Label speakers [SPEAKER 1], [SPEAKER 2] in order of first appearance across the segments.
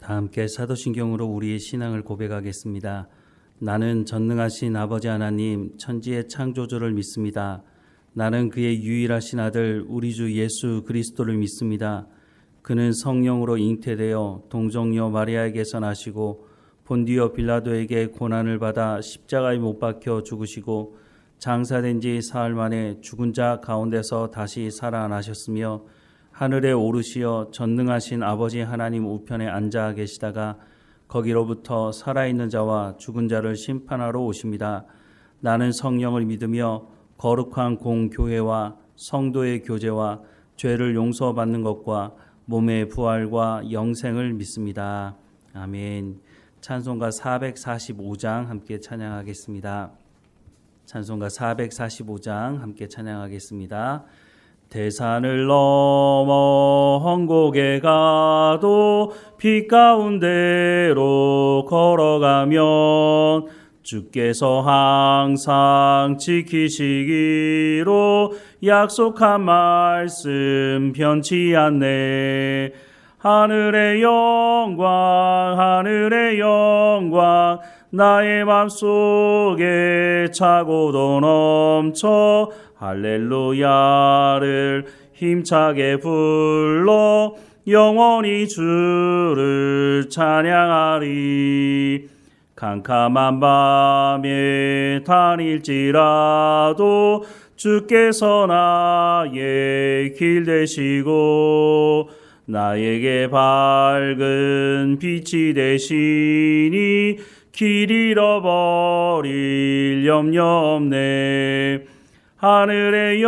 [SPEAKER 1] 다 함께 사도신경으로 우리의 신앙을 고백하겠습니다. 나는 전능하신 아버지 하나님 천지의 창조주를 믿습니다. 나는 그의 유일하신 아들 우리 주 예수 그리스도를 믿습니다. 그는 성령으로 잉태되어 동정녀 마리아에게서 나시고 본디오 빌라도에게 고난을 받아 십자가에 못 박혀 죽으시고 장사된 지 사흘 만에 죽은 자 가운데서 다시 살아나셨으며 하늘에 오르시어 전능하신 아버지 하나님 우편에 앉아 계시다가 거기로부터 살아있는 자와 죽은 자를 심판하러 오십니다. 나는 성령을 믿으며 거룩한 공교회와 성도의 교제와 죄를 용서받는 것과 몸의 부활과 영생을 믿습니다. 아멘. 찬송가 445장 함께 찬양하겠습니다. 찬송가 445장 함께 찬양하겠습니다. 대산을 넘어 헝곡에 가도 빛 가운데로 걸어가면 주께서 항상 지키시기로 약속한 말씀 변치 않네. 하늘의 영광 나의 맘속에 차고도 넘쳐 할렐루야를 힘차게 불러 영원히 주를 찬양하리. 캄캄한 밤에 다닐지라도 주께서 나의 길 되시고 나에게 밝은 빛이 되시니 길 잃어버릴 염려 없네. 하늘의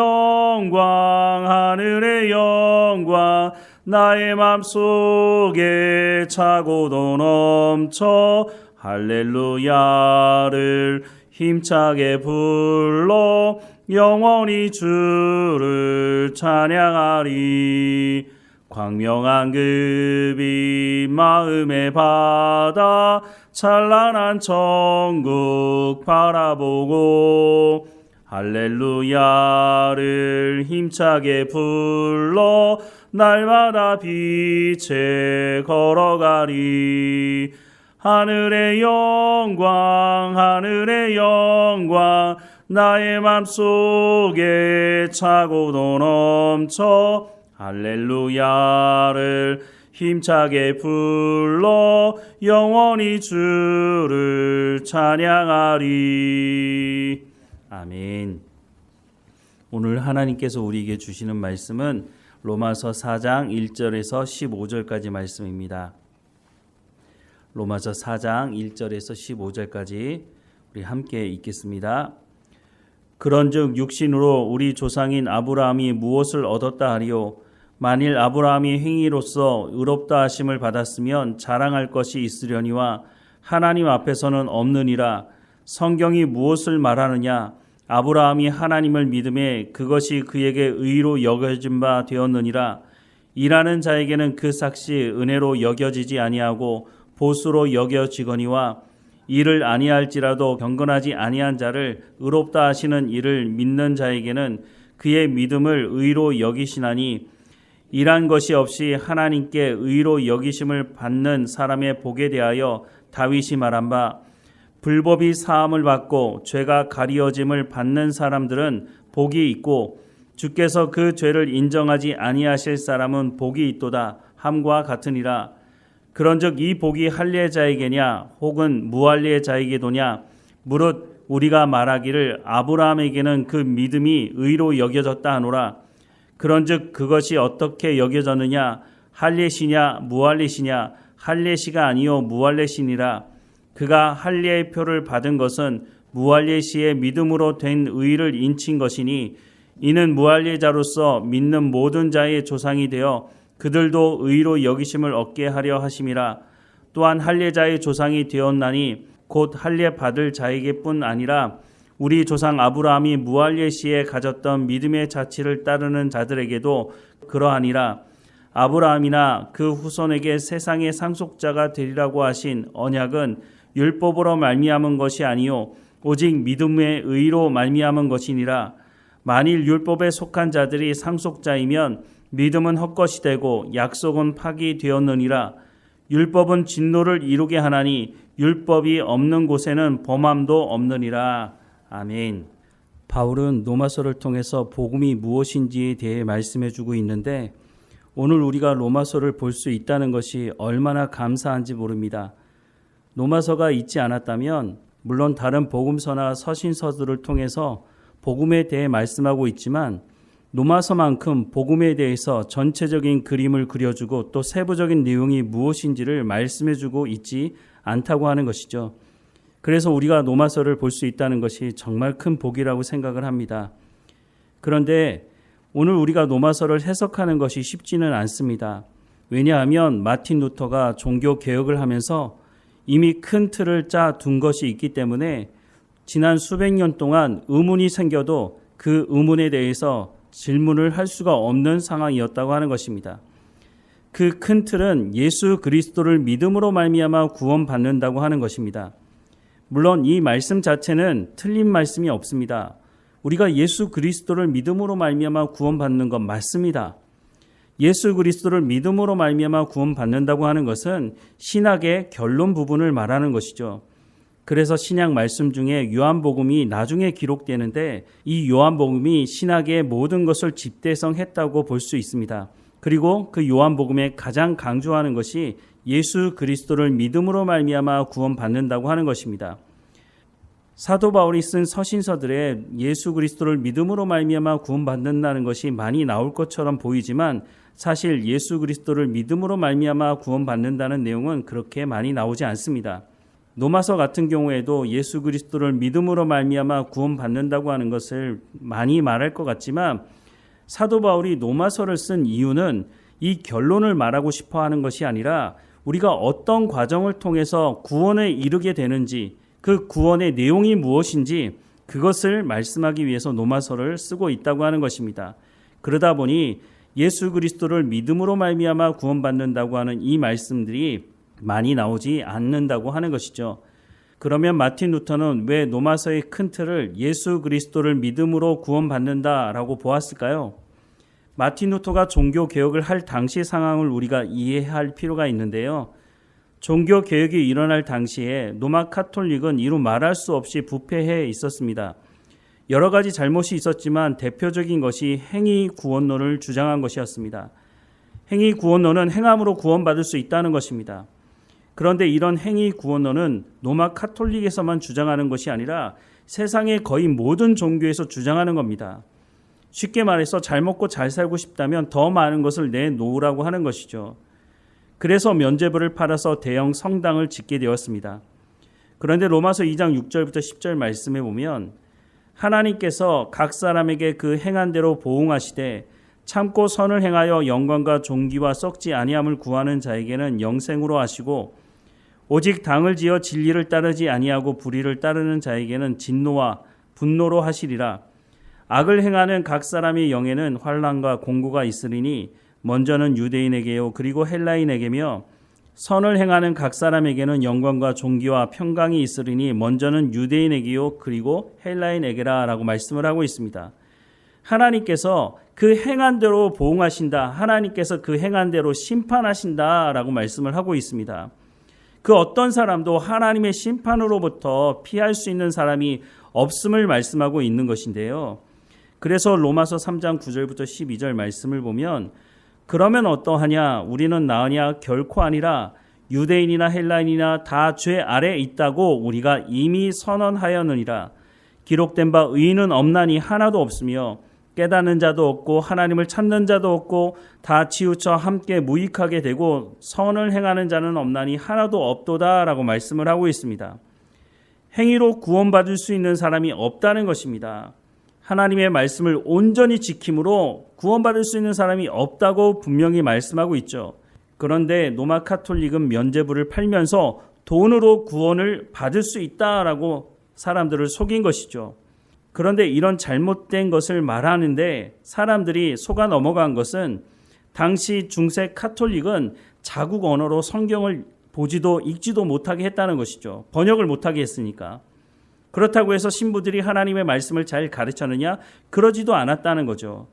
[SPEAKER 1] 영광 나의 맘속에 차고도 넘쳐 할렐루야를 힘차게 불러 영원히 주를 찬양하리. 광명한 그 빛 마음에 받아 찬란한 천국 바라보고 할렐루야를 힘차게 불러 날마다 빛에 걸어가리. 하늘의 영광 나의 맘속에 차고도 넘쳐 할렐루야를 힘차게 불러 영원히 주를 찬양하리. 아멘. 오늘 하나님께서 우리에게 주시는 말씀은 로마서 4장 1절에서 15절까지 말씀입니다. 로마서 4장 1절에서 15절까지 우리 함께 읽겠습니다. 그런즉 육신으로 우리 조상인 아브라함이 무엇을 얻었다 하리요? 만일 아브라함이 행위로서 의롭다 하심을 받았으면 자랑할 것이 있으려니와 하나님 앞에서는 없느니라. 성경이 무엇을 말하느냐? 아브라함이 하나님을 믿음에 그것이 그에게 의로 여겨진 바 되었느니라. 일하는 자에게는 그 삭시 은혜로 여겨지지 아니하고 보수로 여겨지거니와 일을 아니할지라도 경건하지 아니한 자를 의롭다 하시는 이를 믿는 자에게는 그의 믿음을 의로 여기시나니 일한 것이 없이 하나님께 의로 여기심을 받는 사람의 복에 대하여 다윗이 말한 바 불법이 사함을 받고 죄가 가리어짐을 받는 사람들은 복이 있고 주께서 그 죄를 인정하지 아니하실 사람은 복이 있도다 함과 같으니라. 그런즉 이 복이 할례자에게냐 혹은 무할례자에게도냐? 무릇 우리가 말하기를 아브라함에게는 그 믿음이 의로 여겨졌다 하노라. 그런즉 그것이 어떻게 여겨졌느냐? 할례시냐 무할례시냐? 할례시가 아니요 무할례시니라. 그가 할례의 표를 받은 것은 무할례시의 믿음으로 된 의를 인친 것이니 이는 무할례자로서 믿는 모든 자의 조상이 되어 그들도 의로 여기심을 얻게 하려 하심이라. 또한 할례자의 조상이 되었나니 곧 할례 받을 자에게뿐 아니라 우리 조상 아브라함이 무할례시에 가졌던 믿음의 자치를 따르는 자들에게도 그러하니라. 아브라함이나 그 후손에게 세상의 상속자가 되리라고 하신 언약은 율법으로 말미암은 것이 아니요 오직 믿음의 의로 말미암은 것이니라. 만일 율법에 속한 자들이 상속자이면 믿음은 헛것이 되고 약속은 파기되었느니라. 율법은 진노를 이루게 하나니 율법이 없는 곳에는 범함도 없느니라. 아멘. 바울은 로마서를 통해서 복음이 무엇인지에 대해 말씀해주고 있는데 오늘 우리가 로마서를 볼 수 있다는 것이 얼마나 감사한지 모릅니다. 로마서가 있지 않았다면 물론 다른 복음서나 서신서들을 통해서 복음에 대해 말씀하고 있지만 로마서만큼 복음에 대해서 전체적인 그림을 그려주고 또 세부적인 내용이 무엇인지를 말씀해주고 있지 않다고 하는 것이죠. 그래서 우리가 로마서를 볼 수 있다는 것이 정말 큰 복이라고 생각을 합니다. 그런데 오늘 우리가 로마서를 해석하는 것이 쉽지는 않습니다. 왜냐하면 마틴 루터가 종교 개혁을 하면서 이미 큰 틀을 짜 둔 것이 있기 때문에 지난 수백 년 동안 의문이 생겨도 그 의문에 대해서 질문을 할 수가 없는 상황이었다고 하는 것입니다. 그 큰 틀은 예수 그리스도를 믿음으로 말미암아 구원받는다고 하는 것입니다. 물론 이 말씀 자체는 틀린 말씀이 없습니다. 우리가 예수 그리스도를 믿음으로 말미암아 구원받는 건 맞습니다. 예수 그리스도를 믿음으로 말미암아 구원받는다고 하는 것은 신학의 결론 부분을 말하는 것이죠. 그래서 신약 말씀 중에 요한복음이 나중에 기록되는데 이 요한복음이 신학의 모든 것을 집대성했다고 볼 수 있습니다. 그리고 그 요한복음에 가장 강조하는 것이 예수 그리스도를 믿음으로 말미암아 구원받는다고 하는 것입니다. 사도 바울이 쓴 서신서들에 예수 그리스도를 믿음으로 말미암아 구원받는다는 것이 많이 나올 것처럼 보이지만 사실 예수 그리스도를 믿음으로 말미암아 구원받는다는 내용은 그렇게 많이 나오지 않습니다. 로마서 같은 경우에도 예수 그리스도를 믿음으로 말미암아 구원받는다고 하는 것을 많이 말할 것 같지만 사도 바울이 로마서를 쓴 이유는 이 결론을 말하고 싶어 하는 것이 아니라 우리가 어떤 과정을 통해서 구원에 이르게 되는지 그 구원의 내용이 무엇인지 그것을 말씀하기 위해서 로마서를 쓰고 있다고 하는 것입니다. 그러다 보니 예수 그리스도를 믿음으로 말미암아 구원받는다고 하는 이 말씀들이 많이 나오지 않는다고 하는 것이죠. 그러면 마틴 루터는 왜 로마서의 큰 틀을 예수 그리스도를 믿음으로 구원받는다라고 보았을까요? 마틴 루터가 종교 개혁을 할 당시 상황을 우리가 이해할 필요가 있는데요. 종교 개혁이 일어날 당시에 로마 카톨릭은 이루 말할 수 없이 부패해 있었습니다. 여러 가지 잘못이 있었지만 대표적인 것이 행위 구원론을 주장한 것이었습니다. 행위 구원론은 행함으로 구원받을 수 있다는 것입니다. 그런데 이런 행위 구원론은 로마 카톨릭에서만 주장하는 것이 아니라 세상의 거의 모든 종교에서 주장하는 겁니다. 쉽게 말해서 잘 먹고 잘 살고 싶다면 더 많은 것을 내놓으라고 하는 것이죠. 그래서 면죄부를 팔아서 대형 성당을 짓게 되었습니다. 그런데 로마서 2장 6절부터 10절 말씀에 보면 하나님께서 각 사람에게 그 행한 대로 보응하시되 참고 선을 행하여 영광과 존귀와 썩지 아니함을 구하는 자에게는 영생으로 하시고 오직 당을 지어 진리를 따르지 아니하고 불의를 따르는 자에게는 진노와 분노로 하시리라. 악을 행하는 각 사람의 영에는 환난과 공고가 있으리니 먼저는 유대인에게요 그리고 헬라인에게며 선을 행하는 각 사람에게는 영광과 존귀와 평강이 있으리니 먼저는 유대인에게요 그리고 헬라인에게라 라고 말씀을 하고 있습니다. 하나님께서 그 행한 대로 보응하신다. 하나님께서 그 행한 대로 심판하신다 라고 말씀을 하고 있습니다. 그 어떤 사람도 하나님의 심판으로부터 피할 수 있는 사람이 없음을 말씀하고 있는 것인데요. 그래서 로마서 3장 9절부터 12절 말씀을 보면 그러면 어떠하냐 우리는 나으냐 결코 아니라 유대인이나 헬라인이나 다 죄 아래 있다고 우리가 이미 선언하였느니라. 기록된 바 의인은 없나니 하나도 없으며 깨닫는 자도 없고 하나님을 찾는 자도 없고 다 치우쳐 함께 무익하게 되고 선을 행하는 자는 없나니 하나도 없도다 라고 말씀을 하고 있습니다. 행위로 구원받을 수 있는 사람이 없다는 것입니다. 하나님의 말씀을 온전히 지킴으로 구원받을 수 있는 사람이 없다고 분명히 말씀하고 있죠. 그런데 로마 카톨릭은 면죄부를 팔면서 돈으로 구원을 받을 수 있다라고 사람들을 속인 것이죠. 그런데 이런 잘못된 것을 말하는데 사람들이 속아 넘어간 것은 당시 중세 카톨릭은 자국 언어로 성경을 보지도 읽지도 못하게 했다는 것이죠. 번역을 못하게 했으니까. 그렇다고 해서 신부들이 하나님의 말씀을 잘 가르쳤느냐? 그러지도 않았다는 거죠.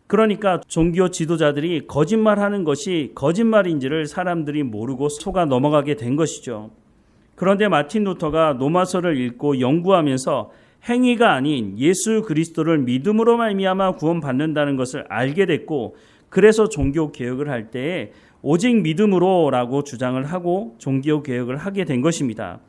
[SPEAKER 1] 그러니까 종교 지도자들이 거짓말하는 것이 거짓말인지를 사람들이 모르고 속아 넘어가게 된 것이죠. 그런데 마틴 루터가 로마서를 읽고 연구하면서 행위가 아닌 예수 그리스도를 믿음으로 말미암아 구원받는다는 것을 알게 됐고, 그래서 종교 개혁을 할 때에 오직 믿음으로라고 주장을 하고 종교 개혁을 하게 된 것입니다.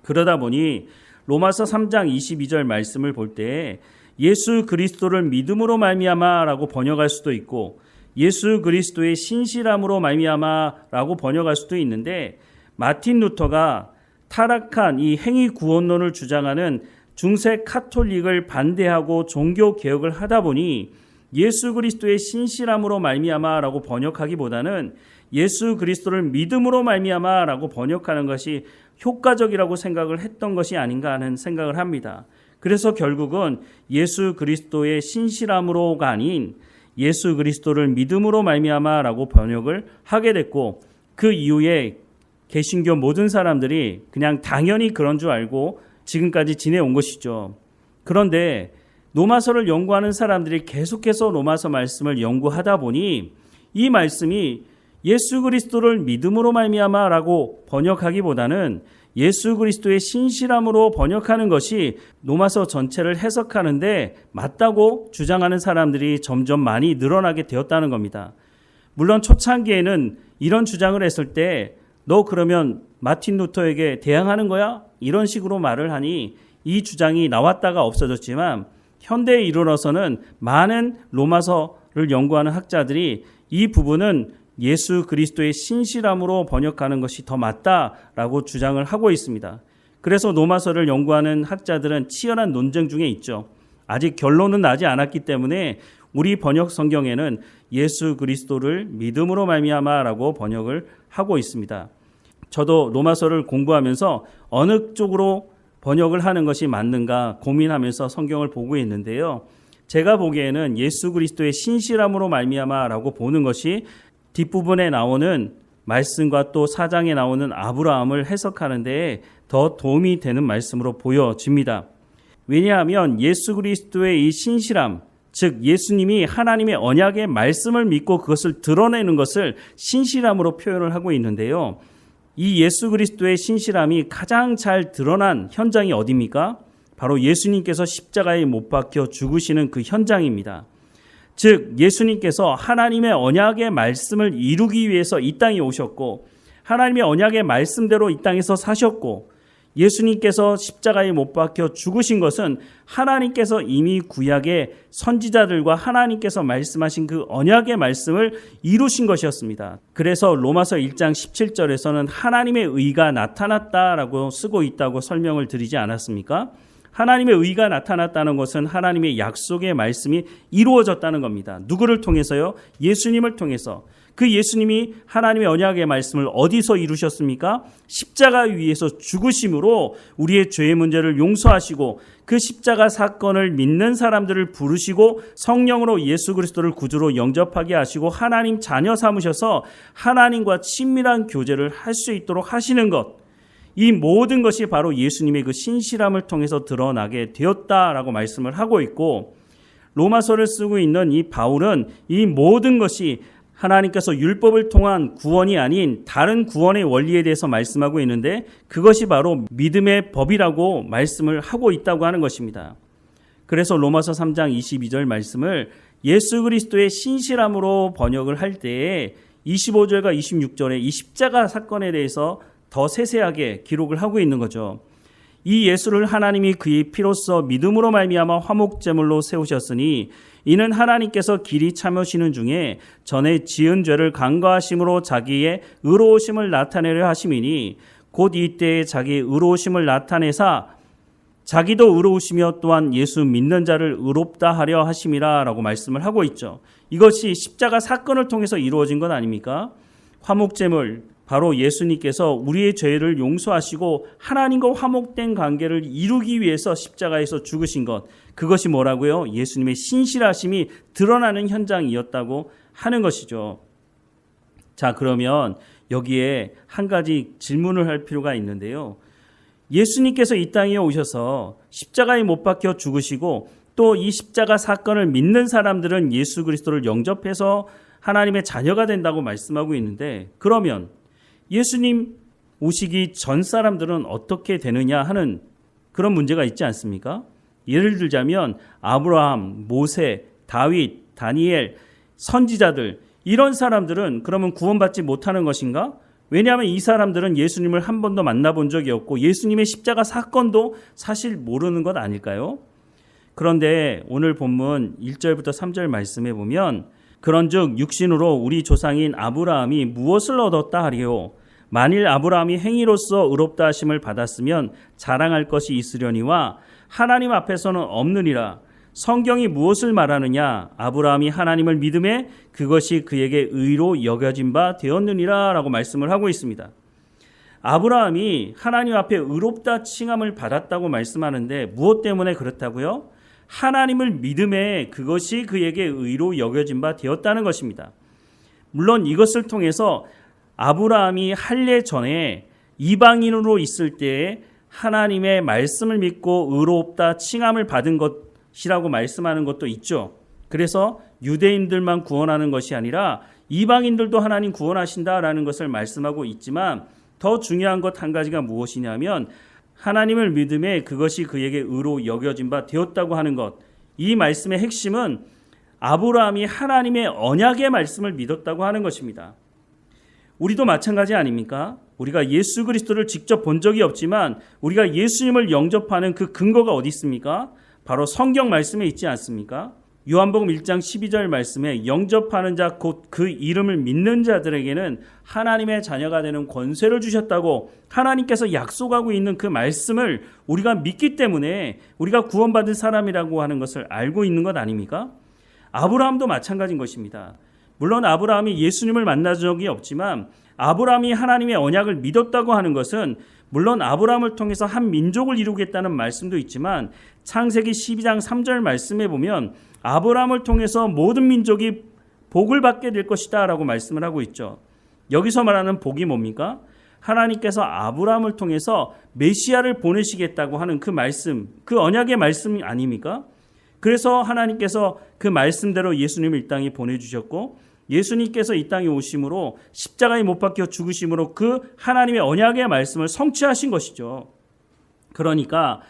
[SPEAKER 1] 그러다 보니 로마서 3장 22절 말씀을 볼 때 예수 그리스도를 믿음으로 말미암아라고 번역할 수도 있고 예수 그리스도의 신실함으로 말미암아라고 번역할 수도 있는데, 마틴 루터가 타락한 이 행위 구원론을 주장하는 중세 카톨릭을 반대하고 종교 개혁을 하다 보니 예수 그리스도의 신실함으로 말미암아라고 번역하기보다는 예수 그리스도를 믿음으로 말미암아라고 번역하는 것이 효과적이라고 생각을 했던 것이 아닌가 하는 생각을 합니다. 그래서 결국은 예수 그리스도의 신실함으로가 아닌 예수 그리스도를 믿음으로 말미암아라고 번역을 하게 됐고, 그 이후에 개신교 모든 사람들이 그냥 당연히 그런 줄 알고 지금까지 지내온 것이죠. 그런데 로마서를 연구하는 사람들이 계속해서 로마서 말씀을 연구하다 보니 이 말씀이 예수 그리스도를 믿음으로 말미암아라고 번역하기보다는 예수 그리스도의 신실함으로 번역하는 것이 로마서 전체를 해석하는데 맞다고 주장하는 사람들이 점점 많이 늘어나게 되었다는 겁니다. 물론 초창기에는 이런 주장을 했을 때 너 그러면 마틴 루터에게 대항하는 거야? 이런 식으로 말을 하니 이 주장이 나왔다가 없어졌지만, 현대에 이르러서는 많은 로마서를 연구하는 학자들이 이 부분은 예수 그리스도의 신실함으로 번역하는 것이 더 맞다라고 주장을 하고 있습니다. 그래서 로마서를 연구하는 학자들은 치열한 논쟁 중에 있죠. 아직 결론은 나지 않았기 때문에 우리 번역 성경에는 예수 그리스도를 믿음으로 말미암아라고 번역을 하고 있습니다. 저도 로마서를 공부하면서 어느 쪽으로 번역을 하는 것이 맞는가 고민하면서 성경을 보고 있는데요. 제가 보기에는 예수 그리스도의 신실함으로 말미암아라고 보는 것이 뒷부분에 나오는 말씀과 또 4장에 나오는 아브라함을 해석하는 데에 더 도움이 되는 말씀으로 보여집니다. 왜냐하면 예수 그리스도의 이 신실함, 즉 예수님이 하나님의 언약의 말씀을 믿고 그것을 드러내는 것을 신실함으로 표현을 하고 있는데요. 이 예수 그리스도의 신실함이 가장 잘 드러난 현장이 어디입니까? 바로 예수님께서 십자가에 못 박혀 죽으시는 그 현장입니다. 즉 예수님께서 하나님의 언약의 말씀을 이루기 위해서 이 땅에 오셨고, 하나님의 언약의 말씀대로 이 땅에서 사셨고, 예수님께서 십자가에 못 박혀 죽으신 것은 하나님께서 이미 구약의 선지자들과 하나님께서 말씀하신 그 언약의 말씀을 이루신 것이었습니다. 그래서 로마서 1장 17절에서는 하나님의 의가 나타났다라고 쓰고 있다고 설명을 드리지 않았습니까? 하나님의 의가 나타났다는 것은 하나님의 약속의 말씀이 이루어졌다는 겁니다. 누구를 통해서요? 예수님을 통해서. 그 예수님이 하나님의 언약의 말씀을 어디서 이루셨습니까? 십자가 위에서 죽으심으로 우리의 죄의 문제를 용서하시고 그 십자가 사건을 믿는 사람들을 부르시고 성령으로 예수 그리스도를 구주로 영접하게 하시고 하나님 자녀 삼으셔서 하나님과 친밀한 교제를 할 수 있도록 하시는 것, 이 모든 것이 바로 예수님의 그 신실함을 통해서 드러나게 되었다라고 말씀을 하고 있고, 로마서를 쓰고 있는 이 바울은 이 모든 것이 하나님께서 율법을 통한 구원이 아닌 다른 구원의 원리에 대해서 말씀하고 있는데, 그것이 바로 믿음의 법이라고 말씀을 하고 있다고 하는 것입니다. 그래서 로마서 3장 22절 말씀을 예수 그리스도의 신실함으로 번역을 할 때에 25절과 26절에 이 십자가 사건에 대해서 더 세세하게 기록을 하고 있는 거죠. 이 예수를 하나님이 그의 피로써 믿음으로 말미암아 화목제물로 세우셨으니 이는 하나님께서 길이 참으시는 중에 전에 지은 죄를 간과하심으로 자기의 의로우심을 나타내려 하심이니 곧 이때에 자기의 의로우심을 나타내사 자기도 의로우시며 또한 예수 믿는 자를 의롭다 하려 하심이라 라고 말씀을 하고 있죠. 이것이 십자가 사건을 통해서 이루어진 것 아닙니까? 화목제물, 바로 예수님께서 우리의 죄를 용서하시고 하나님과 화목된 관계를 이루기 위해서 십자가에서 죽으신 것, 그것이 뭐라고요? 예수님의 신실하심이 드러나는 현장이었다고 하는 것이죠. 자, 그러면 여기에 한 가지 질문을 할 필요가 있는데요. 예수님께서 이 땅에 오셔서 십자가에 못 박혀 죽으시고 또 이 십자가 사건을 믿는 사람들은 예수 그리스도를 영접해서 하나님의 자녀가 된다고 말씀하고 있는데, 그러면 예수님 오시기 전 사람들은 어떻게 되느냐 하는 그런 문제가 있지 않습니까? 예를 들자면 아브라함, 모세, 다윗, 다니엘, 선지자들, 이런 사람들은 그러면 구원받지 못하는 것인가? 왜냐하면 이 사람들은 예수님을 한 번도 만나본 적이 없고 예수님의 십자가 사건도 사실 모르는 것 아닐까요? 그런데 오늘 본문 1절부터 3절 말씀에 보면, 그런즉 육신으로 우리 조상인 아브라함이 무엇을 얻었다 하리요? 만일 아브라함이 행위로서 의롭다 하심을 받았으면 자랑할 것이 있으려니와 하나님 앞에서는 없느니라. 성경이 무엇을 말하느냐? 아브라함이 하나님을 믿음에 그것이 그에게 의로 여겨진 바 되었느니라 라고 말씀을 하고 있습니다. 아브라함이 하나님 앞에 의롭다 칭함을 받았다고 말씀하는데 무엇 때문에 그렇다고요? 하나님을 믿음에 그것이 그에게 의로 여겨진 바 되었다는 것입니다. 물론 이것을 통해서 아브라함이 할례 전에 이방인으로 있을 때에 하나님의 말씀을 믿고 의롭다 칭함을 받은 것이라고 말씀하는 것도 있죠. 그래서 유대인들만 구원하는 것이 아니라 이방인들도 하나님 구원하신다라는 것을 말씀하고 있지만, 더 중요한 것 한 가지가 무엇이냐면 하나님을 믿음에 그것이 그에게 의로 여겨진 바 되었다고 하는 것. 이 말씀의 핵심은 아브라함이 하나님의 언약의 말씀을 믿었다고 하는 것입니다. 우리도 마찬가지 아닙니까? 우리가 예수 그리스도를 직접 본 적이 없지만 우리가 예수님을 영접하는 그 근거가 어디 있습니까? 바로 성경 말씀에 있지 않습니까? 요한복음 1장 12절 말씀에 영접하는 자 곧 그 이름을 믿는 자들에게는 하나님의 자녀가 되는 권세를 주셨다고 하나님께서 약속하고 있는 그 말씀을 우리가 믿기 때문에 우리가 구원받은 사람이라고 하는 것을 알고 있는 것 아닙니까? 아브라함도 마찬가지인 것입니다. 물론 아브라함이 예수님을 만난 적이 없지만 아브라함이 하나님의 언약을 믿었다고 하는 것은 물론 아브라함을 통해서 한 민족을 이루겠다는 말씀도 있지만 창세기 12장 3절 말씀에 보면 아브라함을 통해서 모든 민족이 복을 받게 될 것이다 라고 말씀을 하고 있죠. 여기서 말하는 복이 뭡니까? 하나님께서 아브라함을 통해서 메시아를 보내시겠다고 하는 그 말씀, 그 언약의 말씀 아닙니까? 그래서 하나님께서 그 말씀대로 예수님을 이 땅에 보내주셨고 예수님께서 이 땅에 오심으로 십자가에 못 박혀 죽으심으로 그 하나님의 언약의 말씀을 성취하신 것이죠. 그러니까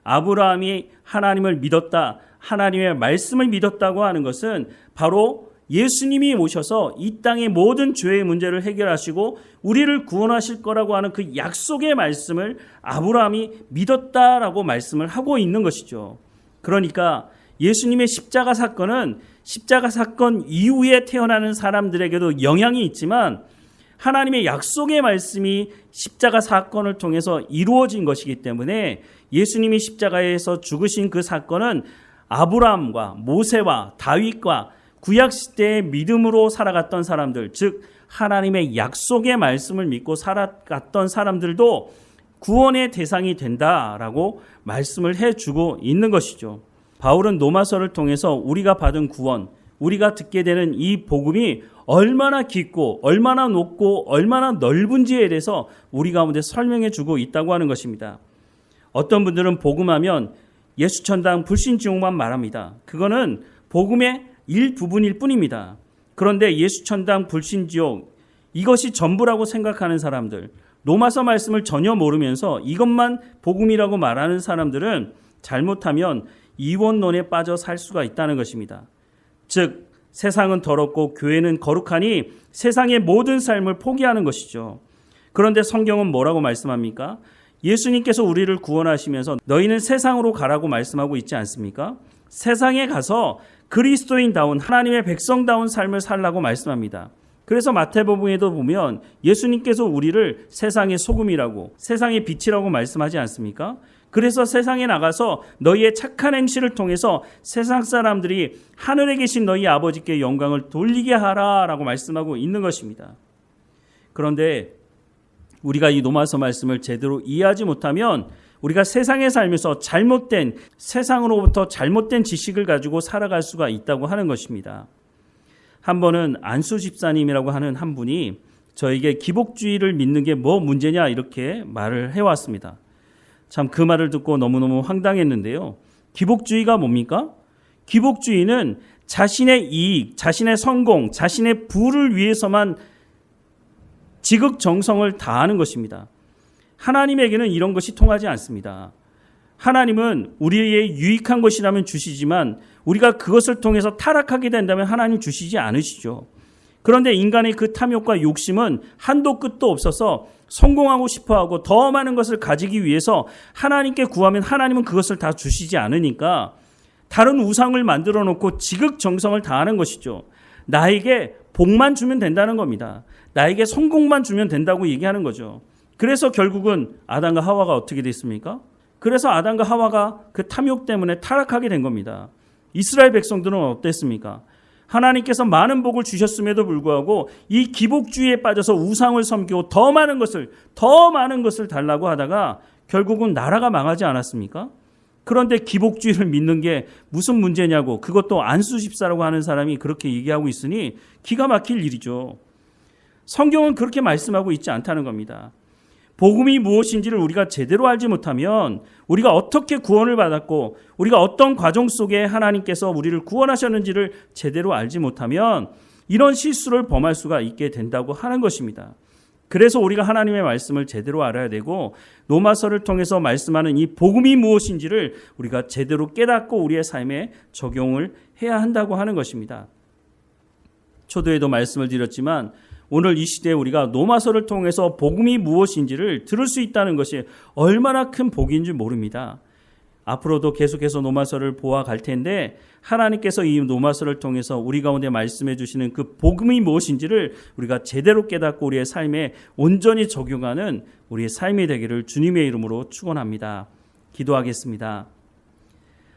[SPEAKER 1] 아브라함이 하나님을 믿었다, 하나님의 말씀을 믿었다고 하는 것은 바로 예수님이 오셔서 이 땅의 모든 죄의 문제를 해결하시고 우리를 구원하실 거라고 하는 그 약속의 말씀을 아브라함이 믿었다라고 말씀을 하고 있는 것이죠. 그러니까 예수님의 십자가 사건은 십자가 사건 이후에 태어나는 사람들에게도 영향이 있지만 하나님의 약속의 말씀이 십자가 사건을 통해서 이루어진 것이기 때문에 예수님이 십자가에서 죽으신 그 사건은 아브라함과 모세와 다윗과 구약시대의 믿음으로 살아갔던 사람들, 즉 하나님의 약속의 말씀을 믿고 살아갔던 사람들도 구원의 대상이 된다라고 말씀을 해주고 있는 것이죠. 바울은 로마서를 통해서 우리가 받은 구원, 우리가 듣게 되는 이 복음이 얼마나 깊고 얼마나 높고 얼마나 넓은지에 대해서 우리 가운데 설명해 주고 있다고 하는 것입니다. 어떤 분들은 복음하면 예수천당 불신지옥만 말합니다. 그거는 복음의 일부분일 뿐입니다. 그런데 예수천당 불신지옥 이것이 전부라고 생각하는 사람들, 로마서 말씀을 전혀 모르면서 이것만 복음이라고 말하는 사람들은 잘못하면 이원론에 빠져 살 수가 있다는 것입니다. 즉 세상은 더럽고 교회는 거룩하니 세상의 모든 삶을 포기하는 것이죠. 그런데 성경은 뭐라고 말씀합니까? 예수님께서 우리를 구원하시면서 너희는 세상으로 가라고 말씀하고 있지 않습니까? 세상에 가서 그리스도인다운 하나님의 백성다운 삶을 살라고 말씀합니다. 그래서 마태복음에도 보면 예수님께서 우리를 세상의 소금이라고 세상의 빛이라고 말씀하지 않습니까? 그래서 세상에 나가서 너희의 착한 행실을 통해서 세상 사람들이 하늘에 계신 너희 아버지께 영광을 돌리게 하라라고 말씀하고 있는 것입니다. 그런데 우리가 이 로마서 말씀을 제대로 이해하지 못하면 우리가 세상에 살면서 잘못된 세상으로부터 잘못된 지식을 가지고 살아갈 수가 있다고 하는 것입니다. 한 번은 안수 집사님이라고 하는 한 분이 저에게 기복주의를 믿는 게 뭐 문제냐 이렇게 말을 해왔습니다. 참 그 말을 듣고 너무너무 황당했는데요. 기복주의가 뭡니까? 기복주의는 자신의 이익, 자신의 성공, 자신의 부를 위해서만 지극정성을 다하는 것입니다. 하나님에게는 이런 것이 통하지 않습니다. 하나님은 우리의 유익한 것이라면 주시지만 우리가 그것을 통해서 타락하게 된다면 하나님 주시지 않으시죠. 그런데 인간의 그 탐욕과 욕심은 한도 끝도 없어서 성공하고 싶어하고 더 많은 것을 가지기 위해서 하나님께 구하면 하나님은 그것을 다 주시지 않으니까 다른 우상을 만들어 놓고 지극정성을 다하는 것이죠. 나에게 복만 주면 된다는 겁니다. 나에게 성공만 주면 된다고 얘기하는 거죠. 그래서 결국은 아담과 하와가 어떻게 됐습니까? 그래서 아담과 하와가 그 탐욕 때문에 타락하게 된 겁니다. 이스라엘 백성들은 어땠습니까? 하나님께서 많은 복을 주셨음에도 불구하고 이 기복주의에 빠져서 우상을 섬기고 더 많은 것을 달라고 하다가 결국은 나라가 망하지 않았습니까? 그런데 기복주의를 믿는 게 무슨 문제냐고, 그것도 안수 집사라고 하는 사람이 그렇게 얘기하고 있으니 기가 막힐 일이죠. 성경은 그렇게 말씀하고 있지 않다는 겁니다. 복음이 무엇인지를 우리가 제대로 알지 못하면, 우리가 어떻게 구원을 받았고 우리가 어떤 과정 속에 하나님께서 우리를 구원하셨는지를 제대로 알지 못하면 이런 실수를 범할 수가 있게 된다고 하는 것입니다. 그래서 우리가 하나님의 말씀을 제대로 알아야 되고 로마서를 통해서 말씀하는 이 복음이 무엇인지를 우리가 제대로 깨닫고 우리의 삶에 적용을 해야 한다고 하는 것입니다. 초도에도 말씀을 드렸지만 오늘 이 시대에 우리가 로마서를 통해서 복음이 무엇인지를 들을 수 있다는 것이 얼마나 큰 복인지 모릅니다. 앞으로도 계속해서 로마서를 보아갈 텐데 하나님께서 이 로마서를 통해서 우리 가운데 말씀해 주시는 그 복음이 무엇인지를 우리가 제대로 깨닫고 우리의 삶에 온전히 적용하는 우리의 삶이 되기를 주님의 이름으로 축원합니다. 기도하겠습니다.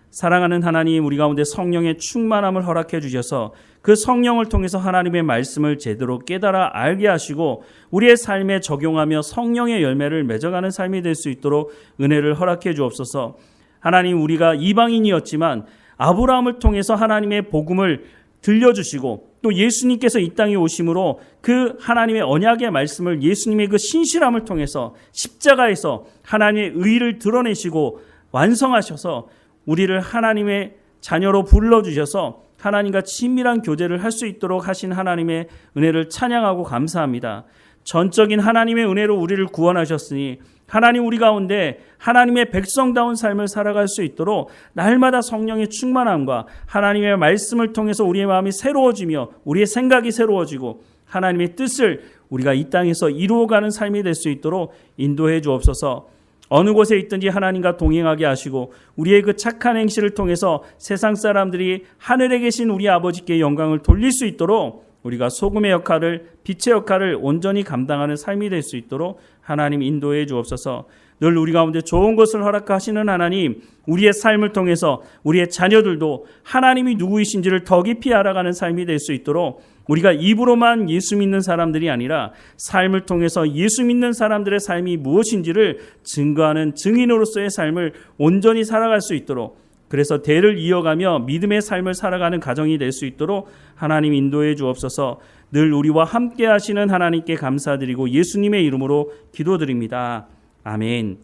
[SPEAKER 1] 사랑하는 하나님, 우리 가운데 성령의 충만함을 허락해 주셔서 그 성령을 통해서 하나님의 말씀을 제대로 깨달아 알게 하시고 우리의 삶에 적용하며 성령의 열매를 맺어가는 삶이 될 수 있도록 은혜를 허락해 주옵소서. 하나님, 우리가 이방인이었지만 아브라함을 통해서 하나님의 복음을 들려주시고 또 예수님께서 이 땅에 오심으로 그 하나님의 언약의 말씀을 예수님의 그 신실함을 통해서 십자가에서 하나님의 의를 드러내시고 완성하셔서 우리를 하나님의 자녀로 불러주셔서 하나님과 친밀한 교제를 할 수 있도록 하신 하나님의 은혜를 찬양하고 감사합니다. 전적인 하나님의 은혜로 우리를 구원하셨으니 하나님, 우리 가운데 하나님의 백성다운 삶을 살아갈 수 있도록 날마다 성령의 충만함과 하나님의 말씀을 통해서 우리의 마음이 새로워지며 우리의 생각이 새로워지고 하나님의 뜻을 우리가 이 땅에서 이루어가는 삶이 될 수 있도록 인도해 주옵소서. 어느 곳에 있든지 하나님과 동행하게 하시고 우리의 그 착한 행실을 통해서 세상 사람들이 하늘에 계신 우리 아버지께 영광을 돌릴 수 있도록 우리가 소금의 역할을, 빛의 역할을 온전히 감당하는 삶이 될 수 있도록 하나님 인도해 주옵소서. 늘 우리 가운데 좋은 것을 허락하시는 하나님, 우리의 삶을 통해서 우리의 자녀들도 하나님이 누구이신지를 더 깊이 알아가는 삶이 될 수 있도록 우리가 입으로만 예수 믿는 사람들이 아니라 삶을 통해서 예수 믿는 사람들의 삶이 무엇인지를 증거하는 증인으로서의 삶을 온전히 살아갈 수 있도록, 그래서 대를 이어가며 믿음의 삶을 살아가는 가정이 될 수 있도록 하나님 인도해 주옵소서. 늘 우리와 함께 하시는 하나님께 감사드리고 예수님의 이름으로 기도드립니다. 아멘.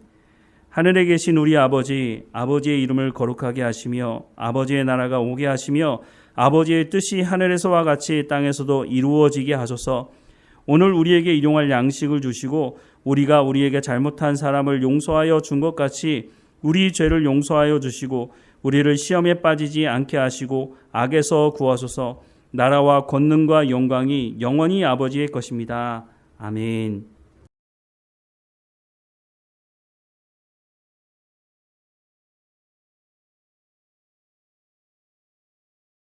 [SPEAKER 1] 하늘에 계신 우리 아버지, 아버지의 이름을 거룩하게 하시며 아버지의 나라가 오게 하시며 아버지의 뜻이 하늘에서와 같이 땅에서도 이루어지게 하소서. 오늘 우리에게 일용할 양식을 주시고 우리가 우리에게 잘못한 사람을 용서하여 준 것 같이 우리 죄를 용서하여 주시고 우리를 시험에 빠지지 않게 하시고 악에서 구하소서. 나라와 권능과 영광이 영원히 아버지의 것입니다. 아멘.